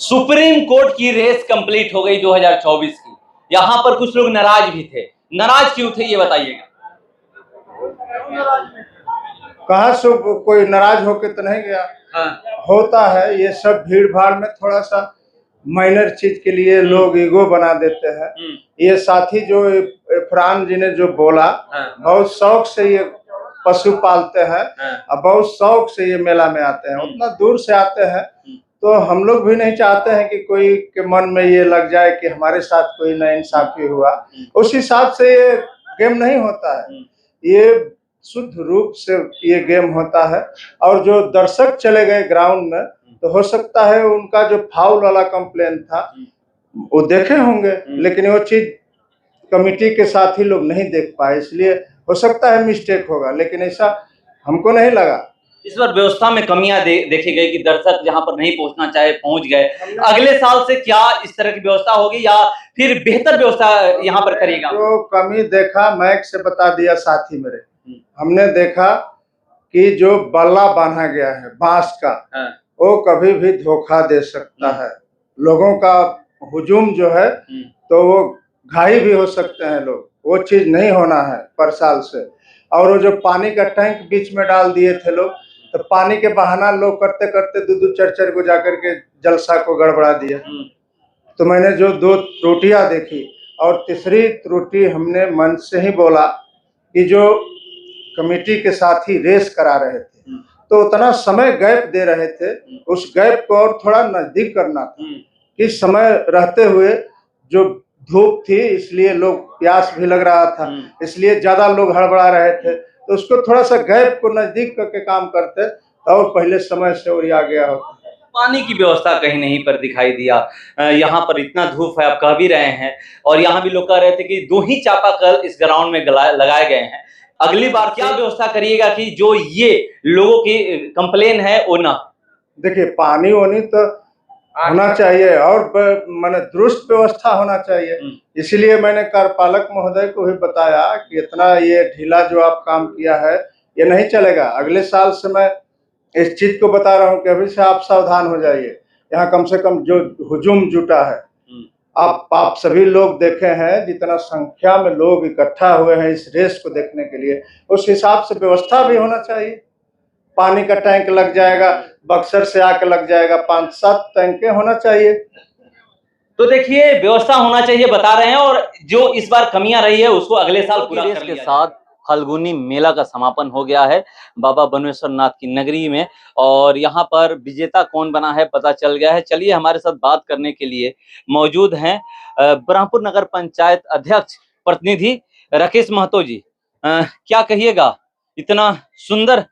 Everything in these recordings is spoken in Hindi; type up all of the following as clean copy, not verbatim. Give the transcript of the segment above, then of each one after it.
सुप्रीम कोर्ट की रेस कंप्लीट हो गई 2024 की। यहां पर कुछ लोग नाराज भी थे। नाराज क्यों थे ये बताइएगा। कहाँ से कोई नाराज होके तो नहीं गया। हाँ। होता है ये सब भीड़ भाड़ में थोड़ा सा माइनर चीज के लिए लोग ईगो बना देते हैं। ये साथी जो इरफान जी ने जो बोला, बहुत शौक से ये पशु पालते हैं और बहुत शौक से ये मेला में आते हैं, उतना दूर से आते हैं। तो हम लोग भी नहीं चाहते हैं कि कोई के मन में ये लग जाए कि हमारे साथ कोई नाइंसाफी हुआ। उस हिसाब से ये गेम नहीं होता है, ये शुद्ध रूप से ये गेम होता है। और जो दर्शक चले गए ग्राउंड में, तो हो सकता है उनका जो फाउल वाला कंप्लेन था वो देखे होंगे, लेकिन वो चीज कमेटी के साथ ही लोग नहीं देख पाए, इसलिए हो सकता है मिस्टेक होगा, लेकिन ऐसा हमको नहीं लगा। इस बार व्यवस्था में कमियां देखी गई कि दर्शक जहां पर नहीं पहुंचना चाहे पहुंच गए। अगले साल से क्या इस तरह की व्यवस्था होगी या फिर बेहतर व्यवस्था यहां पर करेगा? जो कमी देखा मैक से बता दिया साथी मेरे, हमने देखा कि जो बल्ला बांधा गया है बांस का, वो कभी भी धोखा दे सकता है। लोगों का हुजूम जो है तो वो घायल भी हो सकते हैं लोग, वो चीज नहीं होना है पर साल से। और वो जो पानी का टैंक बीच में डाल दिए थे लोग, तो पानी के बहाना लोग करते करते दो चार को जाकर के जलसा को गड़बड़ा दिया। तो मैंने जो दो त्रुटियां देखी, और तीसरी त्रुटि हमने मन से ही बोला कि जो कमेटी के साथ ही रेस करा रहे थे तो उतना समय गैप दे रहे थे, उस गैप को और थोड़ा नजदीक करना था। कि समय रहते हुए जो धूप थी इसलिए लोग प्यास भी लग रहा था, इसलिए ज्यादा लोग हड़बड़ा रहे थे, तो उसको थोड़ा सा गैप को नजदीक करके काम करते और पहले समय से और आ गया होता। पानी की व्यवस्था कहीं नहीं पर दिखाई दिया। यहाँ पर इतना धूप है, आप कह भी रहे हैं, और यहाँ भी लोग कह रहे थे कि 2 ही चापाकल इस ग्राउंड में लगाए गए हैं। अगली बार क्या व्यवस्था करिएगा कि जो ये लोगों की कंप्लेन है वो ना? देखिए पानी वानी तो होना चाहिए और मैंने दुरुस्त व्यवस्था होना चाहिए, इसलिए मैंने कार्यपालक महोदय को भी बताया कि इतना ये ढीला जो आप काम किया है ये नहीं चलेगा। अगले साल से मैं इस चीज को बता रहा हूँ कि अभी से आप सावधान हो जाइए। यहाँ कम से कम जो हुजूम जुटा है, आप सभी लोग देखे हैं जितना संख्या में लोग इकट्ठा हुए हैं इस रेस को देखने के लिए, उस हिसाब से व्यवस्था भी होना चाहिए। पानी का टैंक लग जाएगा, बक्सर से आके लग जाएगा, 5-7 टैंके होना चाहिए। तो देखिए व्यवस्था होना चाहिए बता रहे हैं, और जो इस बार कमियां रही है उसको अगले साल पूरा करने के साथ फाल्गुनी मेला का समापन हो गया है बाबा बनुएश्वर नाथ की नगरी में, और यहाँ पर विजेता कौन बना है पता चल गया है। चलिए हमारे साथ बात करने के लिए मौजूद हैं ब्रह्मपुर नगर पंचायत अध्यक्ष प्रतिनिधि राकेश महतो जी। क्या कहिएगा, इतना सुंदर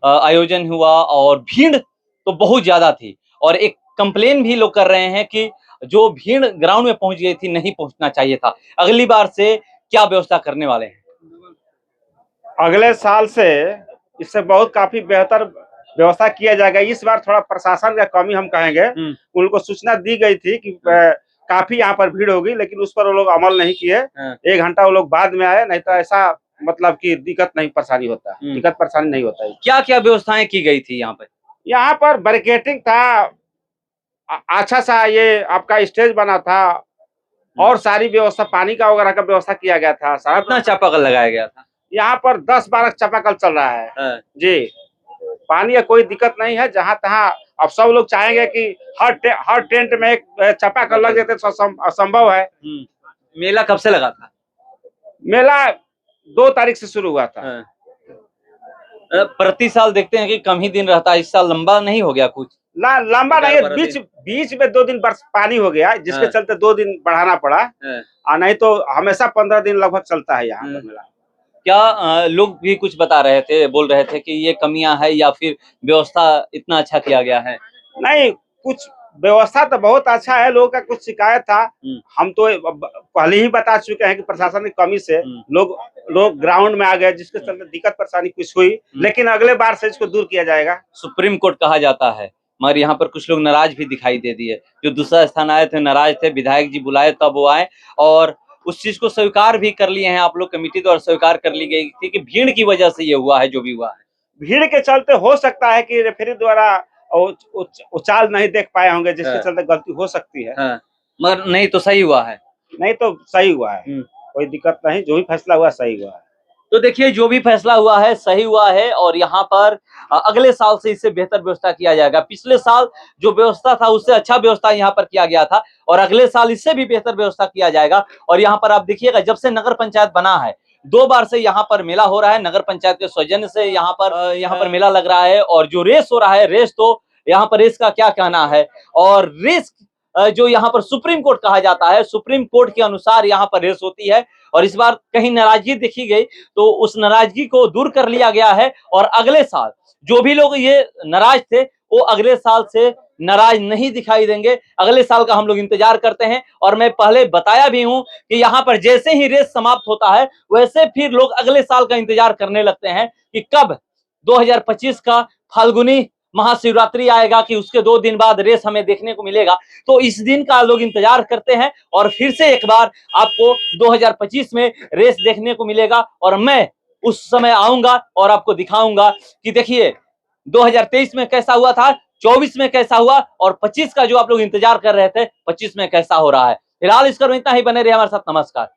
आयोजन हुआ और भीड़ तो बहुत ज्यादा थी, और एक कंप्लेन भी लोग कर रहे हैं कि जो भीड़ ग्राउंड में पहुंच गई थी नहीं पहुंचना चाहिए था। अगली बार से क्या व्यवस्था करने वाले हैं? अगले साल से इससे बहुत काफी बेहतर व्यवस्था किया जाएगा। इस बार थोड़ा प्रशासन का कमी हम कहेंगे, उनको सूचना दी गई थी कि काफी यहाँ पर भीड़ होगी, लेकिन उस पर वो लोग अमल नहीं किए। 1 घंटा वो लोग बाद में आए, नहीं तो ऐसा मतलब कि दिक्कत नहीं परेशानी होता, दिक्कत परेशानी नहीं होता है। क्या क्या व्यवस्थाएं की गई थी यहाँ पर? यहाँ पर बैरिकेडिंग था, अच्छा सा ये आपका स्टेज बना था, और सारी व्यवस्था पानी का वगैरह का व्यवस्था किया गया था। कितना चापाकल लगाया गया था? यहाँ पर 10-12 चापाकल चल रहा है जी। पानी का कोई दिक्कत नहीं है जहाँ तहाँ। अब सब लोग चाहेंगे कि हर टेंट में एक चापाकल लग जाते तो असंभव है। मेला कब से लगा था? मेला 2 तारीख से शुरू हुआ था। प्रति साल देखते हैं कि कम ही दिन रहता है, इस साल लंबा नहीं हो गया कुछ? लंबा नहीं है, बीच में 2 दिन पानी हो गया, जिसके चलते 2 दिन बढ़ाना पड़ा, और नहीं तो हमेशा 15 दिन लगभग चलता है यहाँ पर मेला। क्या लोग भी कुछ बता रहे थे, बोल रहे थे कि ये कमियां है या फिर व्यवस्था इतना अच्छा किया गया है? नहीं, कुछ व्यवस्था तो बहुत अच्छा है, लोगों का कुछ शिकायत था। हम तो पहले ही बता चुके हैं कि प्रशासन की कमी से लोग ग्राउंड में आ गए, जिसके चलते दिक्कत परेशानी कुछ हुई, लेकिन अगले बार से इसको दूर किया जाएगा। सुप्रीम कोर्ट कहा जाता है, मगर यहाँ पर कुछ लोग नाराज भी दिखाई दे दिए। जो दूसरा स्थान आए थे नाराज थे, विधायक जी बुलाए तब वो आए, और उस चीज को स्वीकार भी कर लिए हैं आप लोग, कमेटी द्वारा स्वीकार कर ली गई थी कि भीड़ की वजह से ये हुआ है जो भी हुआ है। भीड़ के चलते हो सकता है कि रेफरी द्वारा और वो चाल नहीं देख पाए होंगे, जिसके हाँ। चलते गलती हो सकती है। हाँ, मगर नहीं तो सही हुआ है। नहीं तो सही हुआ है, कोई दिक्कत नहीं, जो भी फैसला हुआ सही हुआ है। तो देखिए जो भी फैसला हुआ है सही हुआ है और यहाँ पर अगले साल से इससे बेहतर व्यवस्था किया जाएगा। पिछले साल जो व्यवस्था था उससे अच्छा व्यवस्था यहाँ पर किया गया था और अगले साल इससे भी बेहतर व्यवस्था किया जाएगा। और यहाँ पर आप देखिएगा जब से नगर पंचायत बना है 2 बार से यहाँ पर मेला हो रहा है, नगर पंचायत के सौजन्य से यहाँ पर मेला लग रहा है। और जो रेस हो रहा है, रेस तो यहाँ पर रेस का क्या कहना है। और रेस जो यहाँ पर सुप्रीम कोर्ट कहा जाता है, सुप्रीम कोर्ट के अनुसार यहाँ पर रेस होती है। और इस बार कहीं नाराजगी देखी गई तो उस नाराजगी को दूर कर लिया गया है और अगले साल जो भी लोग ये नाराज थे वो अगले साल से नाराज नहीं दिखाई देंगे। अगले साल का हम लोग इंतजार करते हैं। और मैं पहले बताया भी हूं कि यहाँ पर जैसे ही रेस समाप्त होता है वैसे फिर लोग अगले साल का इंतजार करने लगते हैं कि कब 2025 का फाल्गुनी महाशिवरात्रि आएगा, कि उसके 2 दिन बाद रेस हमें देखने को मिलेगा। तो इस दिन का लोग इंतजार करते हैं और फिर से एक बार आपको 2025 में रेस देखने को मिलेगा। और मैं उस समय आऊंगा और आपको दिखाऊंगा कि देखिए 2023 में कैसा हुआ था, 24 में कैसा हुआ और 25 का जो आप लोग इंतजार कर रहे थे 25 में कैसा हो रहा है। फिलहाल इस पर इतना ही, बने रहे हमारे साथ। नमस्कार।